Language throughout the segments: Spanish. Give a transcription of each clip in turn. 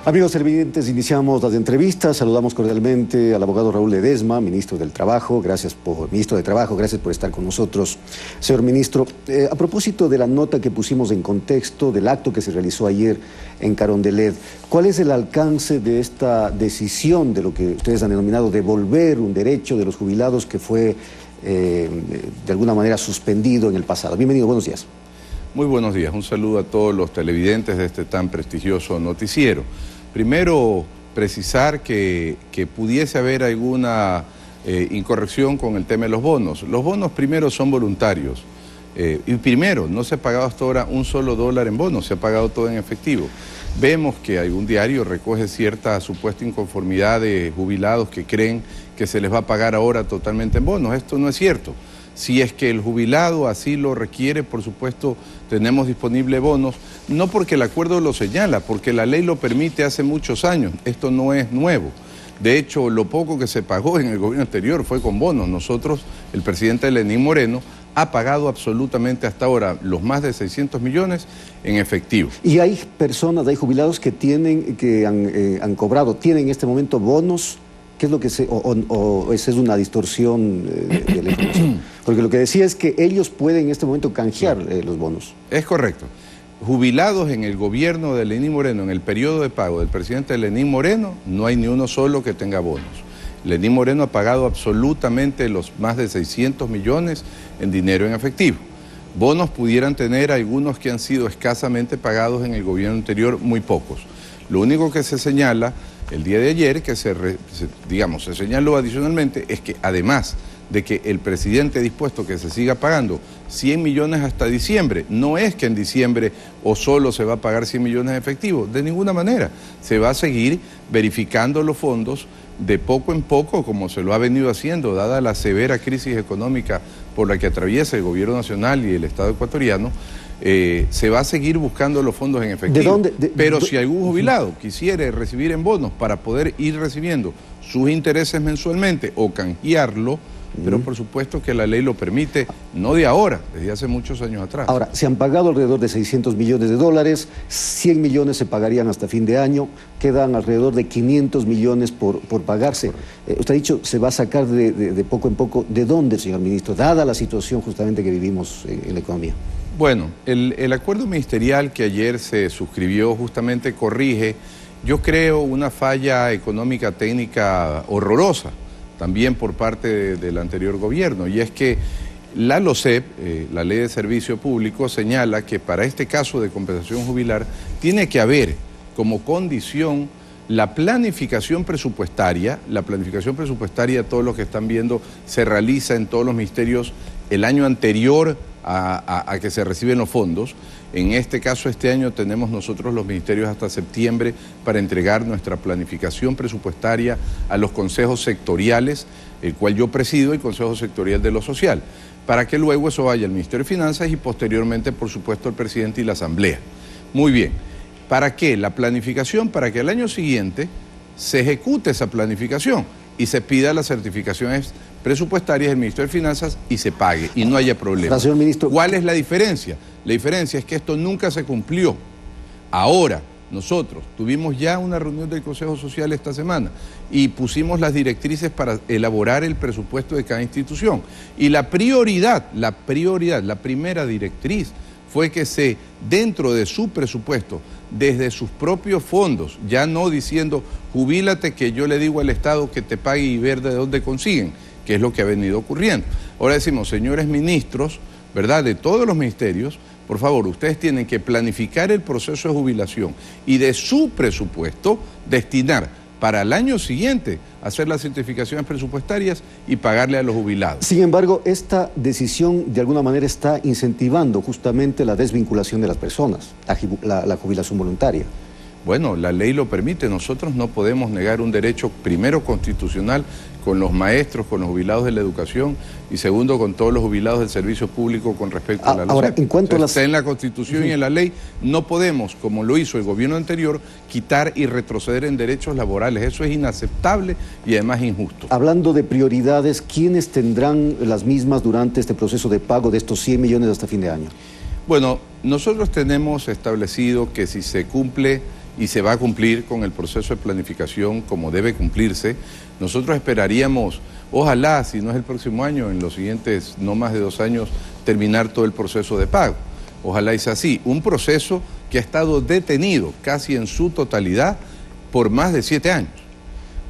Amigos televidentes, iniciamos las entrevistas. Saludamos cordialmente al abogado Raúl Ledesma, ministro del Trabajo. Ministro de Trabajo, gracias por estar con nosotros. Señor ministro, a propósito de la nota que pusimos en contexto del acto que se realizó ayer en Carondelet, ¿cuál es el alcance de esta decisión de lo que ustedes han denominado devolver un derecho de los jubilados que fue de alguna manera suspendido en el pasado? Bienvenido, buenos días. Muy buenos días, un saludo a todos los televidentes de este tan prestigioso noticiero. Primero, precisar que pudiese haber alguna incorrección con el tema de los bonos. Los bonos primero son voluntarios y primero, no se ha pagado hasta ahora un solo dólar en bonos, se ha pagado todo en efectivo. Vemos que algún diario recoge cierta supuesta inconformidad de jubilados que creen que se les va a pagar ahora totalmente en bonos. Esto no es cierto. Si es que el jubilado así lo requiere, por supuesto, tenemos disponible bonos, no porque el acuerdo lo señala, porque la ley lo permite hace muchos años, esto no es nuevo. De hecho, lo poco que se pagó en el gobierno anterior fue con bonos. Nosotros, el presidente Lenín Moreno, ha pagado absolutamente hasta ahora los más de 600 millones en efectivo. Y hay personas, hay jubilados que han cobrado, tienen en este momento bonos. ¿Qué es lo que o esa es una distorsión de la información? Porque lo que decía es que ellos pueden en este momento canjear los bonos. Es correcto. Jubilados en el gobierno de Lenín Moreno, en el periodo de pago del presidente Lenín Moreno, no hay ni uno solo que tenga bonos. Lenín Moreno ha pagado absolutamente los más de 600 millones en dinero en efectivo. Bonos pudieran tener algunos que han sido escasamente pagados en el gobierno anterior, muy pocos. Lo único que se señala el día de ayer, que se señaló adicionalmente, es que además de que el presidente ha dispuesto que se siga pagando 100 millones hasta diciembre, no es que en diciembre o solo se va a pagar 100 millones en efectivo, de ninguna manera. Se va a seguir verificando los fondos de poco en poco, como se lo ha venido haciendo, dada la severa crisis económica por la que atraviesa el gobierno nacional y el Estado ecuatoriano. Se va a seguir buscando los fondos en efectivo. Pero si algún jubilado quisiera recibir en bonos para poder ir recibiendo sus intereses mensualmente o canjearlo, pero por supuesto que la ley lo permite, no de ahora, desde hace muchos años atrás. Ahora, se han pagado alrededor de 600 millones de dólares, 100 millones se pagarían hasta fin de año, quedan alrededor de 500 millones por pagarse. Usted ha dicho, se va a sacar de poco en poco. ¿De dónde, señor ministro? Dada la situación justamente que vivimos en la economía. Bueno, el acuerdo ministerial que ayer se suscribió justamente corrige, yo creo, una falla económica técnica horrorosa, también por parte del anterior gobierno, y es que la LOCEP, la Ley de Servicio Público, señala que para este caso de compensación jubilar tiene que haber como condición la planificación presupuestaria. La planificación presupuestaria, todos los que están viendo, se realiza en todos los ministerios el año anterior a que se reciben los fondos. En este caso, este año tenemos nosotros los ministerios hasta septiembre para entregar nuestra planificación presupuestaria a los consejos sectoriales, el cual yo presido, el Consejo Sectorial de lo Social, para que luego eso vaya al Ministerio de Finanzas y posteriormente, por supuesto, al presidente y la Asamblea. Muy bien. ¿Para qué? La planificación, para que al año siguiente se ejecute esa planificación y se pida las certificaciones presupuestarias del Ministerio de Finanzas y se pague y no haya problema. Señor ministro, ¿cuál es la diferencia? La diferencia es que esto nunca se cumplió. Ahora, nosotros tuvimos ya una reunión del Consejo Social esta semana y pusimos las directrices para elaborar el presupuesto de cada institución. Y la primera directriz fue que dentro de su presupuesto, desde sus propios fondos, ya no diciendo, jubílate que yo le digo al Estado que te pague y ver de dónde consiguen, que es lo que ha venido ocurriendo. Ahora decimos, señores ministros, ¿verdad?, de todos los ministerios, por favor, ustedes tienen que planificar el proceso de jubilación y de su presupuesto destinar para el año siguiente hacer las certificaciones presupuestarias y pagarle a los jubilados. Sin embargo, esta decisión de alguna manera está incentivando justamente la desvinculación de las personas, la jubilación voluntaria. Bueno, la ley lo permite, nosotros no podemos negar un derecho, primero constitucional, con los maestros, con los jubilados de la educación, y segundo, con todos los jubilados del servicio público con respecto a la ley. Ahora, en cuanto a está en la Constitución y en la ley, no podemos, como lo hizo el gobierno anterior, quitar y retroceder en derechos laborales. Eso es inaceptable y además injusto. Hablando de prioridades, ¿quiénes tendrán las mismas durante este proceso de pago de estos 100 millones hasta fin de año? Bueno, nosotros tenemos establecido que si se cumple y se va a cumplir con el proceso de planificación como debe cumplirse. Nosotros esperaríamos, ojalá, si no es el próximo año, en los siguientes no más de 2 años, terminar todo el proceso de pago. Ojalá es así. Un proceso que ha estado detenido casi en su totalidad por más de 7 años.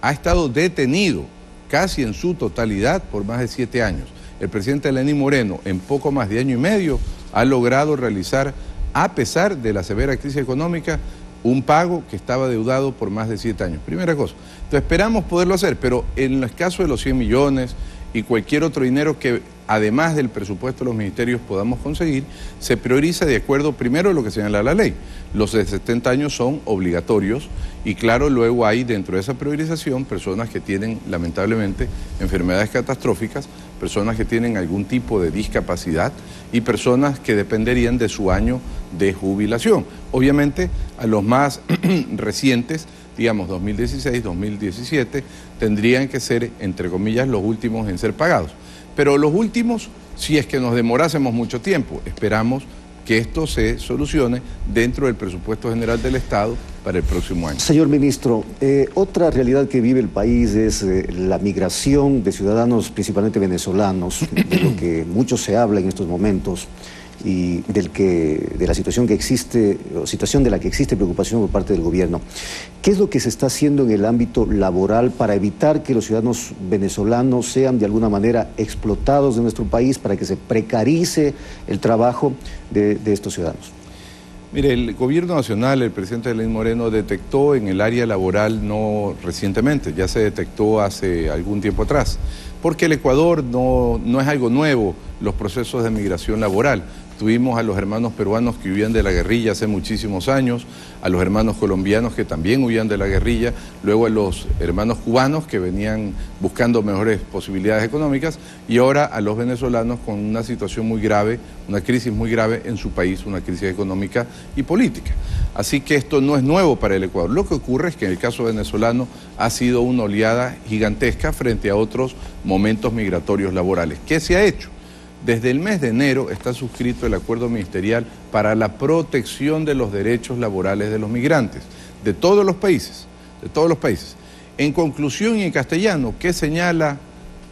Ha estado detenido casi en su totalidad por más de 7 años. El presidente Lenín Moreno, en poco más de año y medio, ha logrado realizar, a pesar de la severa crisis económica, un pago que estaba deudado por más de 7 años. Primera cosa. Entonces esperamos poderlo hacer, pero en el caso de los 100 millones y cualquier otro dinero que además del presupuesto de los ministerios podamos conseguir, se prioriza de acuerdo primero a lo que señala la ley. Los de 70 años son obligatorios y claro, luego hay dentro de esa priorización personas que tienen lamentablemente enfermedades catastróficas, personas que tienen algún tipo de discapacidad y personas que dependerían de su año de jubilación. Obviamente a los más recientes, digamos 2016, 2017, tendrían que ser, entre comillas, los últimos en ser pagados. Pero los últimos, si es que nos demorásemos mucho tiempo, esperamos que esto se solucione dentro del presupuesto general del Estado para el próximo año. Señor ministro, otra realidad que vive el país es la migración de ciudadanos, principalmente venezolanos, de lo que mucho se habla en estos momentos, y de la situación que existe, o situación de la que existe preocupación por parte del gobierno. ¿Qué es lo que se está haciendo en el ámbito laboral para evitar que los ciudadanos venezolanos sean de alguna manera explotados de nuestro país, para que se precarice el trabajo de estos ciudadanos? Mire, el gobierno nacional, el presidente Lenín Moreno, detectó en el área laboral no recientemente, ya se detectó hace algún tiempo atrás, porque el Ecuador no es algo nuevo, los procesos de migración laboral. Tuvimos a los hermanos peruanos que huían de la guerrilla hace muchísimos años, a los hermanos colombianos que también huían de la guerrilla, luego a los hermanos cubanos que venían buscando mejores posibilidades económicas y ahora a los venezolanos con una situación muy grave, una crisis muy grave en su país, una crisis económica y política. Así que esto no es nuevo para el Ecuador. Lo que ocurre es que en el caso venezolano ha sido una oleada gigantesca frente a otros momentos migratorios laborales. ¿Qué se ha hecho? Desde el mes de enero está suscrito el acuerdo ministerial para la protección de los derechos laborales de los migrantes, de todos los países, de todos los países. En conclusión y en castellano, ¿qué señala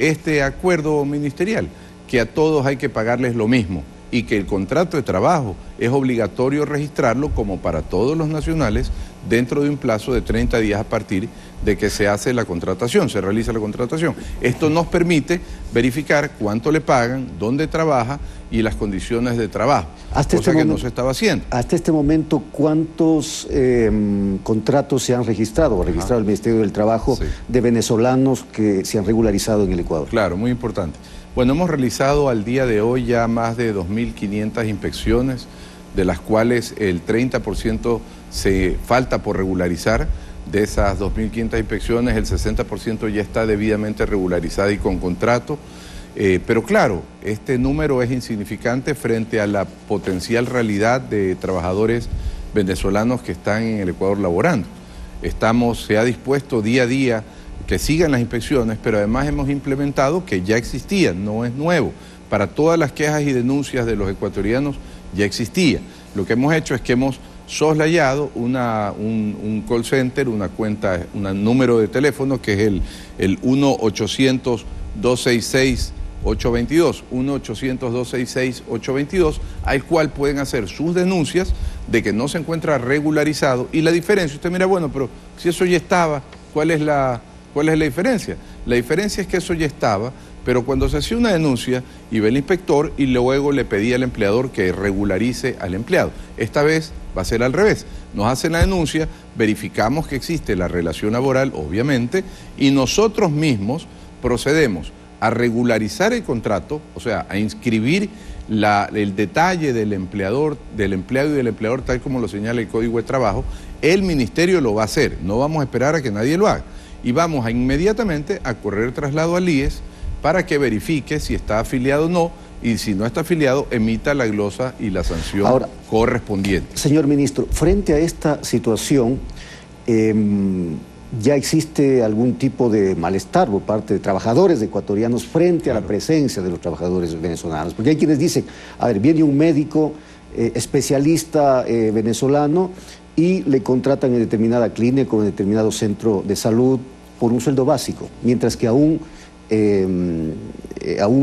este acuerdo ministerial? Que a todos hay que pagarles lo mismo y que el contrato de trabajo es obligatorio registrarlo como para todos los nacionales dentro de un plazo de 30 días a partir de que se hace la contratación, se realiza la contratación. Esto nos permite verificar cuánto le pagan, dónde trabaja y las condiciones de trabajo, cosa que no se estaba haciendo. Hasta este momento, ¿cuántos contratos se han registrado o registrado el Ministerio del Trabajo de venezolanos que se han regularizado en el Ecuador? Claro, muy importante. Bueno, hemos realizado al día de hoy ya más de 2.500 inspecciones, de las cuales el 30% se falta por regularizar. De esas 2.500 inspecciones, el 60% ya está debidamente regularizada y con contrato. Pero claro, este número es insignificante frente a la potencial realidad de trabajadores venezolanos que están en el Ecuador laborando. Se ha dispuesto día a día que sigan las inspecciones, pero además hemos implementado que ya existían, no es nuevo. Para todas las quejas y denuncias de los ecuatorianos ya existía. Lo que hemos hecho es que hemos soslayado un call center, una cuenta, un número de teléfono que es el 1-800-266-822, 1-800-266-822, al cual pueden hacer sus denuncias de que no se encuentra regularizado. Y la diferencia, usted mira, bueno, pero si eso ya estaba, ¿cuál es la diferencia? La diferencia es que eso ya estaba, pero cuando se hacía una denuncia, iba el inspector y luego le pedía al empleador que regularice al empleado. Esta vez va a ser al revés. Nos hacen la denuncia, verificamos que existe la relación laboral, obviamente, y nosotros mismos procedemos a regularizar el contrato, o sea, a inscribir el detalle del empleador, del empleado y del empleador, tal como lo señala el Código de Trabajo. El ministerio lo va a hacer, no vamos a esperar a que nadie lo haga. Y vamos inmediatamente a correr traslado al IES para que verifique si está afiliado o no, y si no está afiliado, emita la glosa y la sanción correspondiente. Señor ministro, frente a esta situación, ¿ya existe algún tipo de malestar por parte de trabajadores ecuatorianos frente a la presencia de los trabajadores venezolanos? Porque hay quienes dicen, a ver, viene un médico especialista venezolano y le contratan en determinada clínica o en determinado centro de salud por un sueldo básico, mientras que a un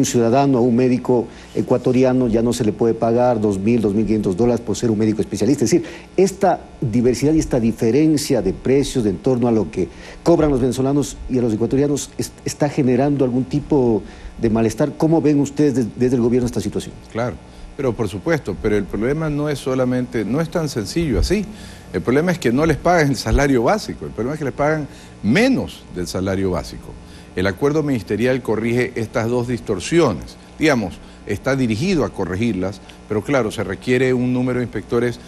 ciudadano, a un médico ecuatoriano ya no se le puede pagar $2.000, $2.500 por ser un médico especialista. Es decir, esta diversidad y esta diferencia de precios en torno a lo que cobran los venezolanos y a los ecuatorianos está generando algún tipo de malestar. ¿Cómo ven ustedes desde el gobierno esta situación? Claro, pero por supuesto, pero el problema no es solamente, no es tan sencillo así. El problema es que no les pagan el salario básico, el problema es que les pagan menos del salario básico. El acuerdo ministerial corrige estas dos distorsiones. Digamos, está dirigido a corregirlas, pero claro, se requiere un número de inspectores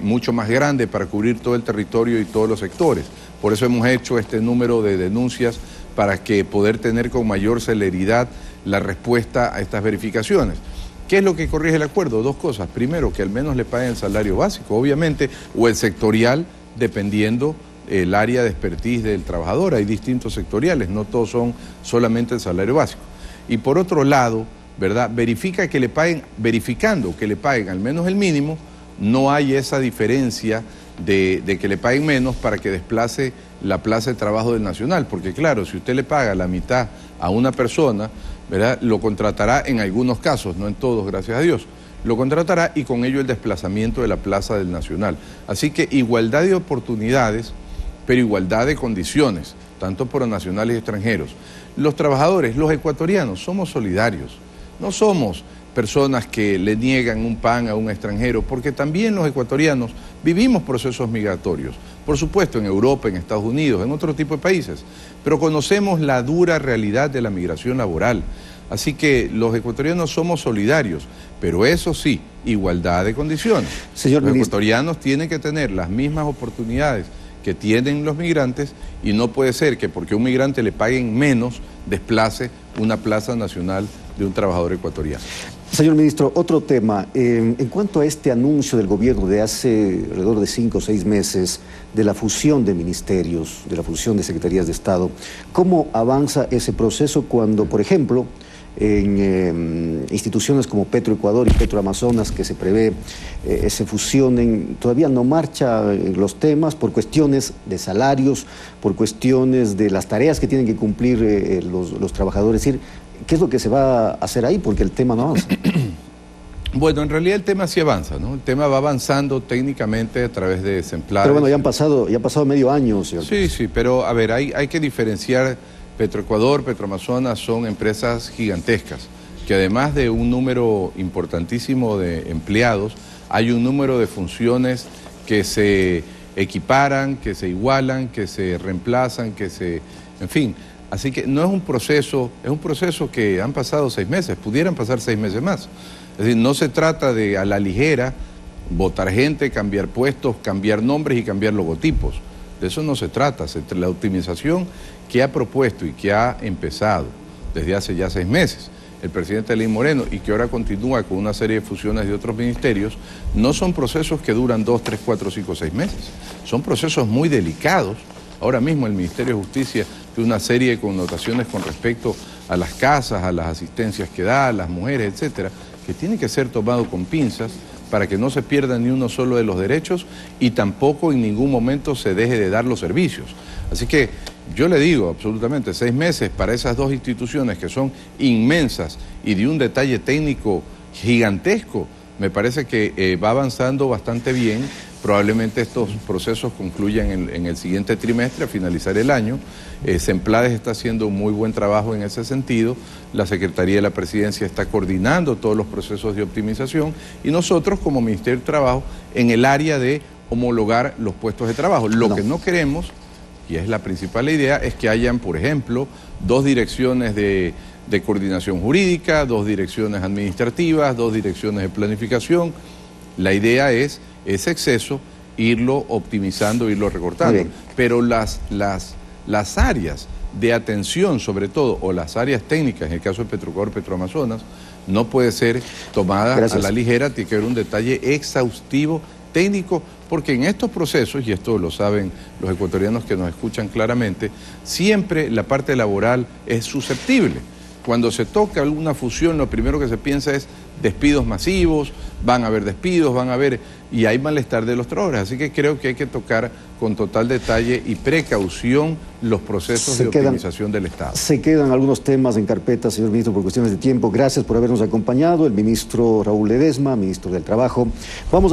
mucho más grande para cubrir todo el territorio y todos los sectores. Por eso hemos hecho este número de denuncias para que poder tener con mayor celeridad la respuesta a estas verificaciones. ¿Qué es lo que corrige el acuerdo? Dos cosas. Primero, que al menos le paguen el salario básico, obviamente, o el sectorial, dependiendo el área de expertise del trabajador. Hay distintos sectoriales, no todos son solamente el salario básico. Y por otro lado, ¿verdad? Verificando que le paguen al menos el mínimo, no hay esa diferencia de que le paguen menos para que desplace la plaza de trabajo del Nacional. Porque claro, si usted le paga la mitad a una persona, ¿verdad? Lo contratará en algunos casos, no en todos, gracias a Dios. Lo contratará y con ello el desplazamiento de la plaza del Nacional. Así que igualdad de oportunidades, pero igualdad de condiciones, tanto por nacionales y extranjeros. Los trabajadores, los ecuatorianos, somos solidarios. No somos personas que le niegan un pan a un extranjero, porque también los ecuatorianos vivimos procesos migratorios. Por supuesto, en Europa, en Estados Unidos, en otro tipo de países, pero conocemos la dura realidad de la migración laboral. Así que los ecuatorianos somos solidarios, pero eso sí, igualdad de condiciones. Señor Los ministro, ecuatorianos tienen que tener las mismas oportunidades que tienen los migrantes y no puede ser que porque a un migrante le paguen menos, desplace una plaza nacional de un trabajador ecuatoriano. Señor ministro, otro tema. En cuanto a este anuncio del gobierno de hace alrededor de 5 o 6 meses de la fusión de ministerios, de la fusión de secretarías de Estado, ¿cómo avanza ese proceso cuando, por ejemplo, en instituciones como Petroecuador y Petroamazonas, que se prevé se fusionen, todavía no marchan los temas por cuestiones de salarios, por cuestiones de las tareas que tienen que cumplir los trabajadores? Es decir, ¿qué es lo que se va a hacer ahí? Porque el tema no avanza. Bueno, en realidad el tema sí avanza, ¿no? El tema va avanzando técnicamente a través de exemplares. Pero bueno, ya ha pasado medio año, señor. Sí, pero a ver, hay que diferenciar. Petroecuador, Petroamazonas son empresas gigantescas, que además de un número importantísimo de empleados, hay un número de funciones que se equiparan, que se igualan, que se reemplazan, en fin. Así que no es un proceso que han pasado 6 meses, pudieran pasar 6 meses más. Es decir, no se trata de a la ligera botar gente, cambiar puestos, cambiar nombres y cambiar logotipos. De eso no se trata. La optimización que ha propuesto y que ha empezado desde hace ya 6 meses el presidente Lenín Moreno y que ahora continúa con una serie de fusiones de otros ministerios, no son procesos que duran 2, 3, 4, 5, 6 meses. Son procesos muy delicados. Ahora mismo el Ministerio de Justicia tiene una serie de connotaciones con respecto a las casas, a las asistencias que da, a las mujeres, etcétera, que tiene que ser tomado con pinzas para que no se pierda ni uno solo de los derechos y tampoco en ningún momento se deje de dar los servicios. Así que yo le digo absolutamente 6 meses para esas dos instituciones que son inmensas y de un detalle técnico gigantesco, me parece que va avanzando bastante bien. Probablemente estos procesos concluyan en el siguiente trimestre, a finalizar el año. Semplades está haciendo un muy buen trabajo en ese sentido. La Secretaría de la Presidencia está coordinando todos los procesos de optimización y nosotros como Ministerio de Trabajo en el área de homologar los puestos de trabajo. Lo que no queremos, y es la principal idea, es que hayan, por ejemplo, 2 direcciones de coordinación jurídica, 2 direcciones administrativas, 2 direcciones de planificación. La idea es ese exceso, irlo optimizando, irlo recortando. Pero las áreas de atención, sobre todo, o las áreas técnicas, en el caso de Petroecuador, Petroamazonas, no puede ser tomada a la ligera, tiene que haber un detalle exhaustivo, técnico, porque en estos procesos, y esto lo saben los ecuatorianos que nos escuchan claramente, siempre la parte laboral es susceptible. cuando se toca alguna fusión, lo primero que se piensa es despidos masivos, van a haber despidos, y hay malestar de los trabajadores. Así que creo que hay que tocar con total detalle y precaución los procesos de optimización del Estado. Se quedan algunos temas en carpeta, señor ministro, por cuestiones de tiempo. Gracias por habernos acompañado. El ministro Raúl Ledesma, ministro del Trabajo. Vamos a